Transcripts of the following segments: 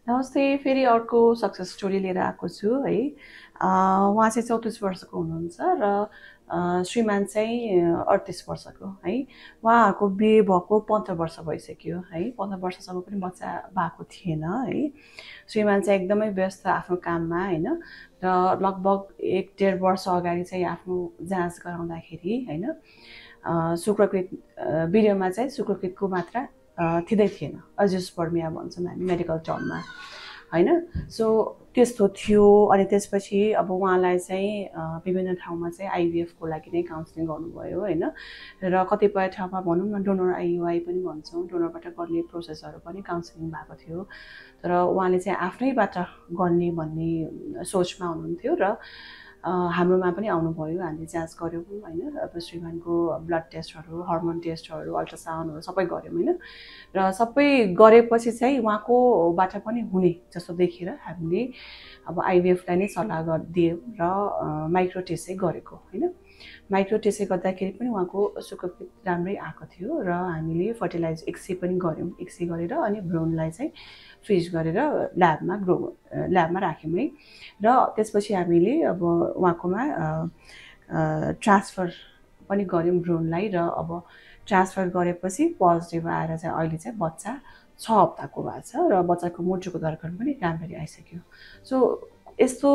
नमस्ते, फेरि अर्को सक्सेस स्टोरी लिएर आएको छु है। उहाँ चाहिँ 34 वर्षको हुनुहुन्छ र श्रीमान चाहिँ 38 वर्षको है। उहाँहरूको बिहे भएको 15 वर्ष भइसक्यो है। 15 वर्षसम्म पनि बच्चा भएको थिएन है। श्रीमान चाहिँ एकदमै व्यस्त आफ्नो काममा होइन, र लगभग 1-1.5 वर्ष अगाडि चाहिँ आफ्नो जाँच गराउँदाखेरि होइन, शुक्रकृत वीर्यमा चाहिँ शुक्रकृतको मात्रा थिँदै थिएन। अजियोस्पर्मिया भन्छौँ हामी मेडिकल टर्ममा होइन। सो त्यस्तो थियो। अनि त्यसपछि अब उहाँलाई चाहिँ विभिन्न ठाउँमा चाहिँ आइभीएफको लागि नै काउन्सिलिङ गर्नुभयो होइन। र कतिपय ठाउँमा भनौँ न डोनर आइयुआई पनि भन्छौँ, डोनरबाट गर्ने प्रोसेसहरू पनि काउन्सिलिङ भएको थियो। तर उहाँले चाहिँ आफ्नैबाट गर्ने भन्ने सोचमा हुनुहुन्थ्यो र हाम्रोमा पनि आउनुभयो। हामीले जाँच गऱ्यौँ होइन। अब श्रीमानको ब्लड टेस्टहरू, हर्मोन टेस्टहरू, अल्ट्रासाउन्डहरू सबै गऱ्यौँ होइन। र सबै गरेपछि चाहिँ उहाँकोबाट पनि हुने जस्तो देखेर हामीले अब आइभीएफलाई नै सल्लाह दियौँ र माइक्रो टेस्टै गरेको होइन। माइक्रो टेस्टै गर्दाखेरि पनि उहाँको शुक्रकृत राम्रै आएको थियो र हामीले फर्टिलाइज एक्सरे पनि गऱ्यौँ। एक्सरे गरेर अनि भ्रूणलाई चाहिँ फ्रिज गरेर ल्याबमा राख्यौँ है। र त्यसपछि हामीले अब उहाँकोमा ट्रान्सफर पनि गऱ्यौँ भ्रूणलाई। र अब ट्रान्सफर गरेपछि पोजिटिभ आएर चाहिँ अहिले चाहिँ बच्चा 6 हप्ताको भएको छ र बच्चाको मुटुको धड्कन पनि राम्ररी आइसक्यो। सो यस्तो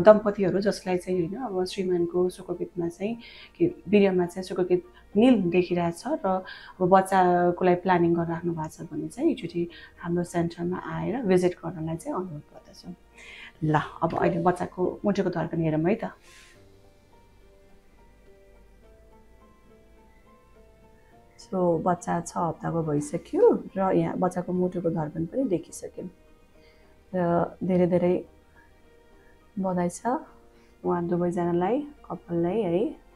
दम्पतिहरू जसलाई चाहिँ होइन अब श्रीमानको शुक्रकृतमा चाहिँ वीर्यमा चाहिँ शुक्रकृत नील देखिरहेछ र अब बच्चाको लागि प्लानिङ गरेर राख्नु भएको छ भने चाहिँ एकचोटि हाम्रो सेन्टरमा आएर भिजिट गर्नलाई चाहिँ अनुरोध गर्दछौँ। ल अब अहिले बच्चाको मुटुको धड्कन हेरौँ है त। सो बच्चा 6 हप्ताको भइसक्यो र यहाँ बच्चाको मुटुको धड्कन पनि देखिसक्यौँ र धेरै धेरै बधाई छ उहाँ दुवैजनालाई, कपाललाई है।